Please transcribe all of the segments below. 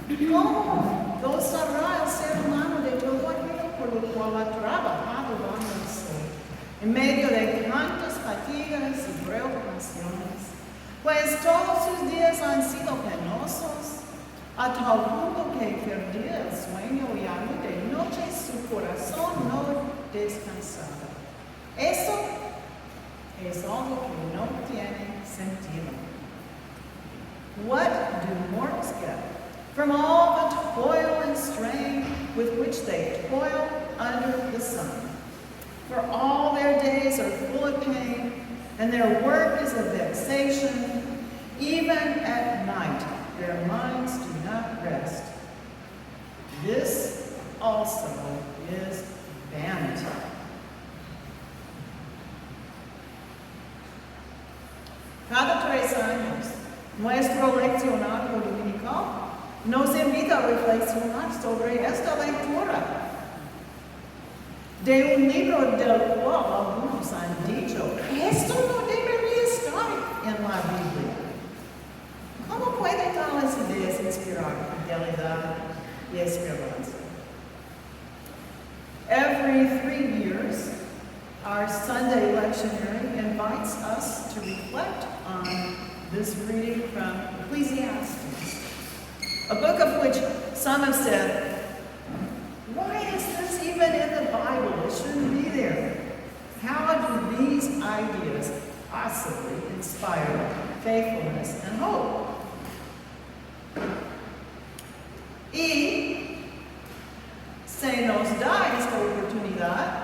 ¿Cómo gozará el ser humano de todo aquello por lo cual ha trabajado bajo el sol, en medio de tantas fatigas y preocupaciones? Pues todos sus días han sido penosos, a tal punto que perdía el sueño y aún de noche su corazón no descansaba. Eso es algo que no tiene sentido. What do mortals get from all the toil and strain with which they toil under the sun? For all their days are full of pain, and their work is a vexation. Even at night, their minds do not rest. This also is vanity. Cada 3 años, nuestro leccionario dominical nos invita a reflexionar sobre esta lectura de un libro del cual algunos han dicho, esto no debería estar en la Biblia. ¿Cómo pueden tales ideas inspirar fidelidad y esperanza? Every 3 years, our Sunday lectionary invites us to reflect on this reading from Ecclesiastes, a book of which some have said, why is this even in the Bible? It shouldn't be there. How do these ideas possibly inspire faithfulness and hope? Y se nos da esta oportunidad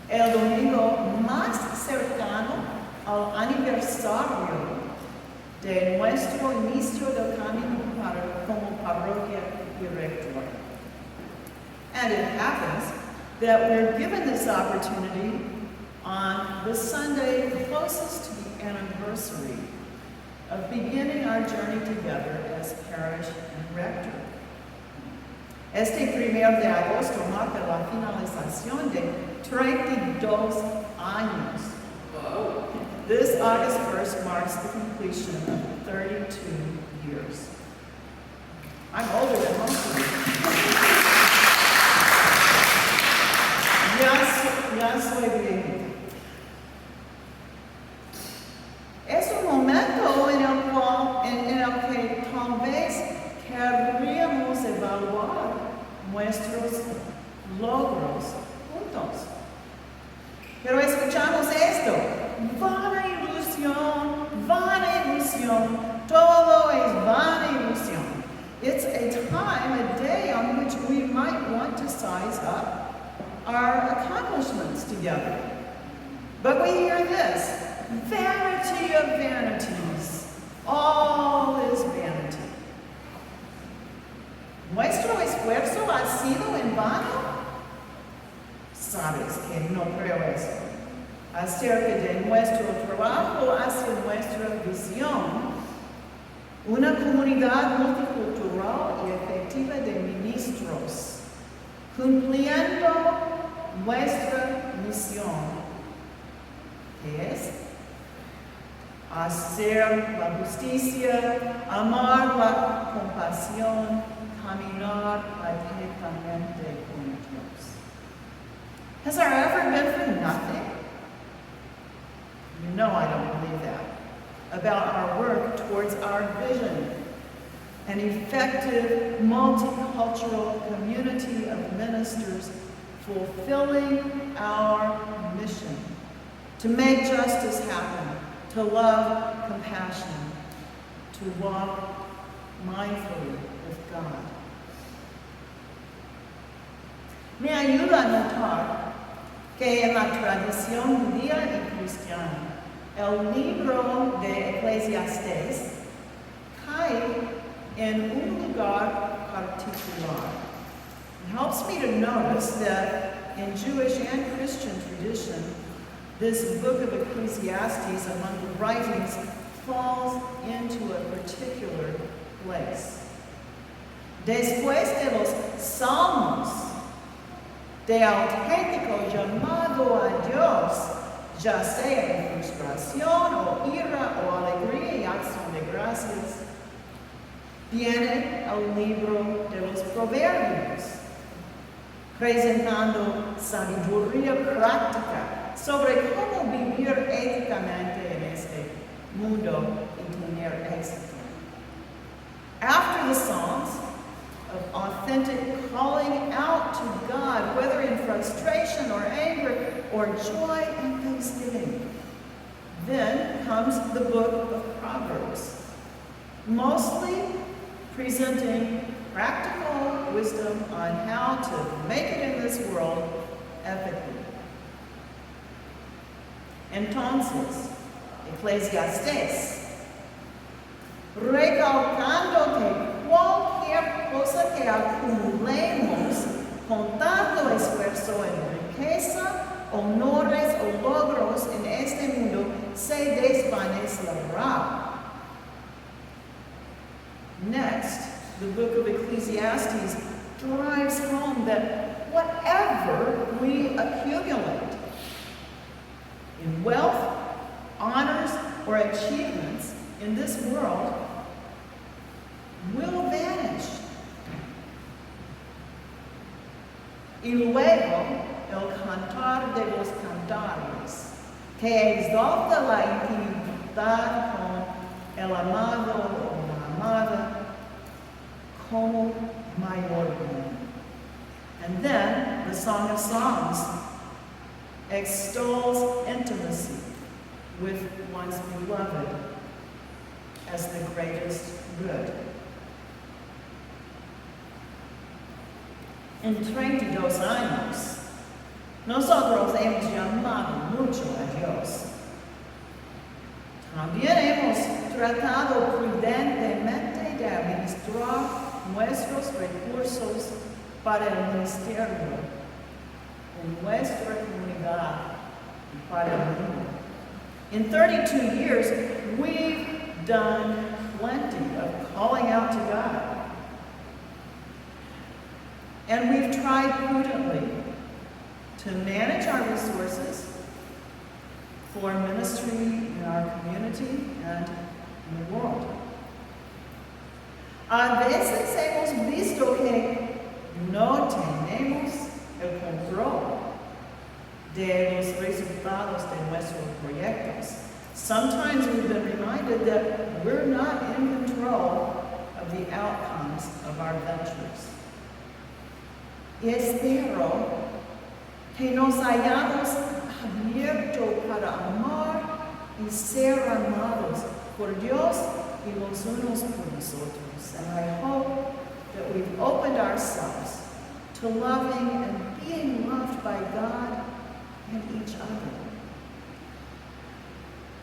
el domingo más cercano al aniversario de nuestro inicio del camino como parroquia y rector. And it happens that we're given this opportunity on the Sunday closest to the anniversary of beginning our journey together as parish and rector. Este 1 de agosto marca la finalización de 32 años. This August 1st marks the completion of 32 years. I'm older than most of you. Ya soy viejito. Es un momento en el que tal vez querríamos evaluar nuestros logros juntos. Pero escuchamos esto, vana ilusión, todo es vana ilusión. It's a time, a day on which we might want to size up our accomplishments together. But we hear this, vanity of vanities, all is vanity. ¿Nuestro esfuerzo ha sido en vano? Sabes que no creo eso. Acerca de nuestro trabajo hacia nuestra visión, una comunidad multicultural y efectiva de ministros, cumpliendo nuestra misión, que es hacer la justicia, amar la compasión, caminar atentamente con Dios. Has our effort been for nothing? You know I don't believe that. About our work towards our vision, an effective multicultural community of ministers fulfilling our mission to make justice happen, to love compassion, to walk mindfully with God. Me ayuda a notar que en la tradición judía y cristiana, el libro de Eclesiastés cae en un lugar particular. It helps me to notice that in Jewish and Christian tradition, this book of Ecclesiastes among the writings falls into a particular place. Después de los salmos, de auténtico llamado a Dios, ya sea en frustración o ira o alegría y acción de gracias, viene el libro de los Proverbios, presentando sabiduría práctica sobre cómo vivir éticamente en este mundo y tener éxito. After the Psalms of authentic calling out to God, whether in frustration or anger or joy and thanksgiving, then comes the book of Proverbs, mostly presenting practical wisdom on how to make it in this world ethically. Entonces, Eclesiastés, recalcando que cualquier cosa que acumulemos con tanto esfuerzo en riqueza, honores o logros en este mundo se desvanecerá. Next, the book of Ecclesiastes drives home that whatever we accumulate in wealth, honors, or achievements in this world will vanish. Y luego, el cantar de los cantares, que exalta la intimidad con el amado o la amada como mayor bien. And then, the Song of Songs extols intimacy with one's beloved as the greatest good. En 32 años, nosotros hemos llamado mucho a Dios. También hemos tratado prudentemente de administrar nuestros recursos para el ministerio en nuestra comunidad y para el mundo. In 32 years, we've done plenty of calling out to God. And we've tried prudently to manage our resources for ministry in our community and in the world. A veces hemos visto que no tenemos el control de los resultados de nuestros proyectos. Sometimes we've been reminded that we're not in control of the outcomes of our ventures. Espero que nos hayamos abierto para amar y ser amados por Dios y los unos por nosotros. And I hope that we've opened ourselves to loving and being loved by God and each other.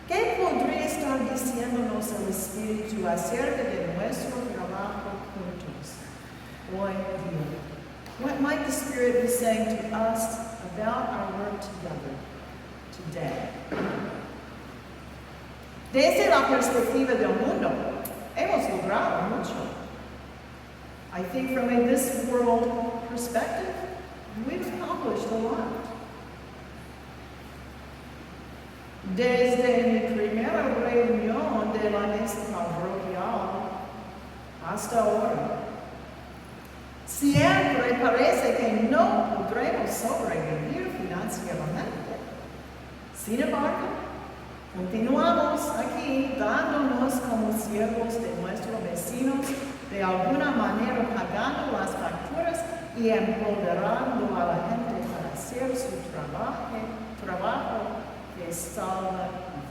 ¿Qué podría estar diciéndonos el Espíritu acerca de nuestro trabajo juntos hoy día? What might the Spirit be saying to us about our work together today? Desde la perspectiva del mundo, hemos logrado mucho. I think from a this world perspective, we've accomplished a lot. Desde mi primera reunión de la mesa parroquial hasta ahora, siempre parece que no podremos sobrevivir financieramente. Sin embargo, continuamos aquí dándonos como siervos de nuestros vecinos, de alguna manera pagando las facturas y empoderando a la gente para hacer su trabajo que salva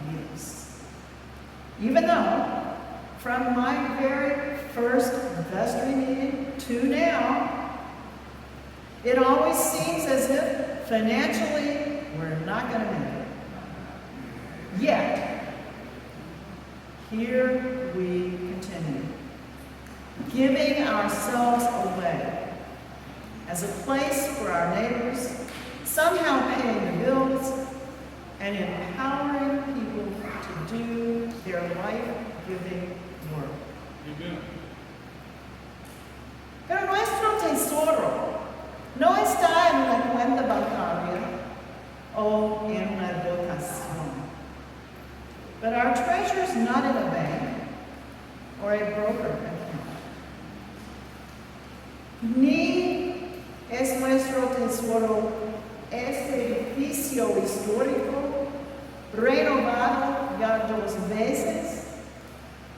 vidas. Even though, from my very first vestry meeting to now, it always seems as if financially we're not going to make it. Yet, here we continue, giving ourselves away as a place for our neighbors, somehow paying the bills, and empowering people to do their life-giving work. Amen. Pero nuestro tesoro no está en una cuenta bancaria o en una dotación. But our treasure is not in a bank or a broker account. Ni es nuestro tesoro este edificio histórico, renovado ya 2 veces,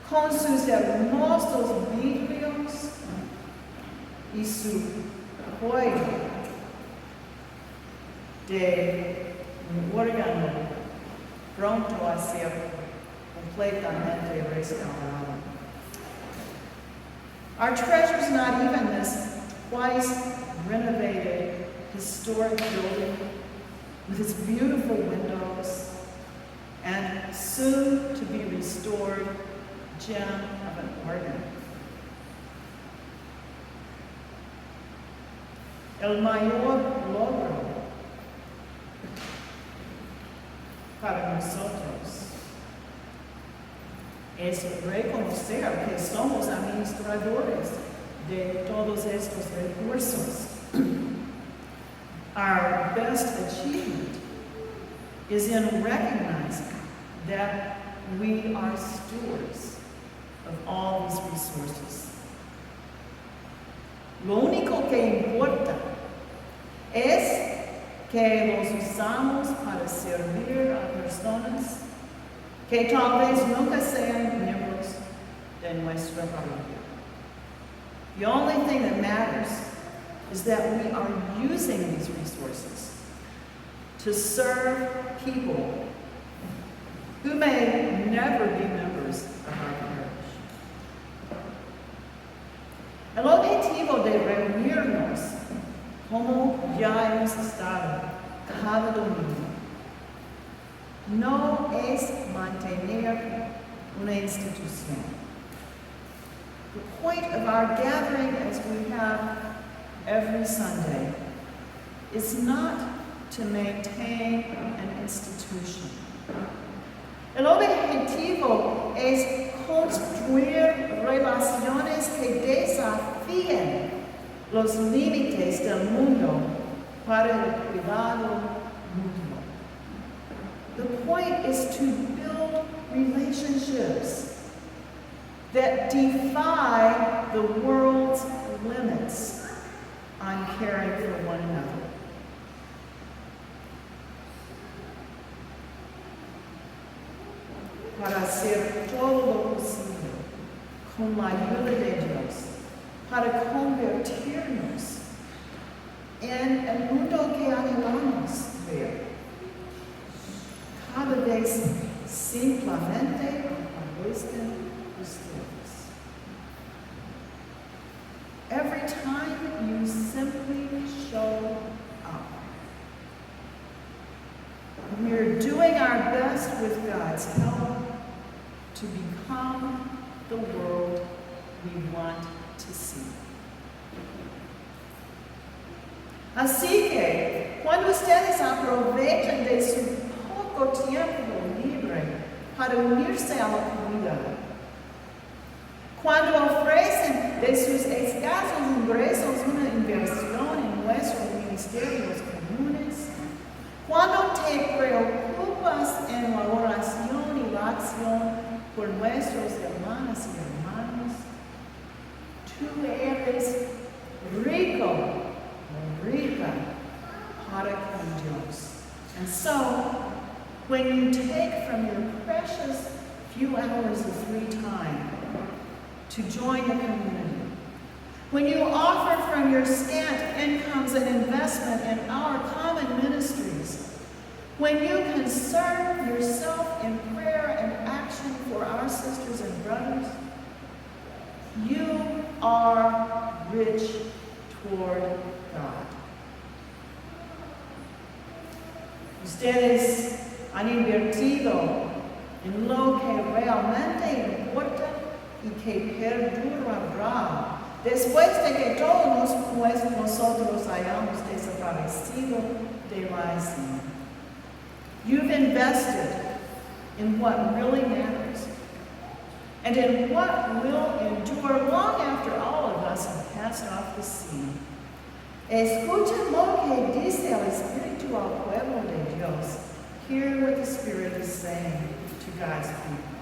con sus hermosos vidrios y su joya de un órgano pronto a ser completamente restaurado. Our treasure is not even this twice renovated historic building with its beautiful windows and soon to be restored gem of an organ. El mayor logro para nosotros es reconocer que somos administradores de todos estos recursos. Our best achievement is in recognizing that we are stewards of all these resources. Lo único que importa es que los usamos para servir a personas que tal vez nunca sean miembros de nuestra familia. The only thing that matters is that we are using these resources to serve people who may never be members of our parish. El objetivo de reunirnos, como ya hemos estado cada domingo, no es mantener una institución. The point of our gathering, as we have every Sunday, is not to maintain an institution. El objetivo es construir relaciones que desafíen los límites del mundo para el cuidado mutuo. The point is to build relationships that defy the world's limits on caring for one another. Para hacer todo lo posible con la ayuda de Dios, para convertirnos en el mundo que anhelamos ver. Cada vez simplemente a través de ustedes. Every time you simply show up, we're doing our best with God's help to become the world we want to see. Así que, cuando ustedes aprovechen de su poco tiempo libre para unirse a la comunidad, cuando ofrecen de sus escasos ingresos una inversión en nuestros ministerios comunes, cuando te preocupas en la oración y la acción por nuestros hermanas y hermanos, tú eres rico o rica para con Dios. And so, when you take from your precious few hours of free time to join the community, when you offer from your scant incomes and investment in our common ministries, when you concern yourself in prayer and action for our sisters and brothers, you are rich toward God. Ustedes han invertido en lo que realmente importa y que perdurará después de que todos nosotros hayamos desaparecido de la escena. You've invested in what really matters and in what will endure long after all of us have passed off the scene. Escuchen lo que dice el Espíritu al pueblo de Dios. Hear what the Spirit is saying to God's people.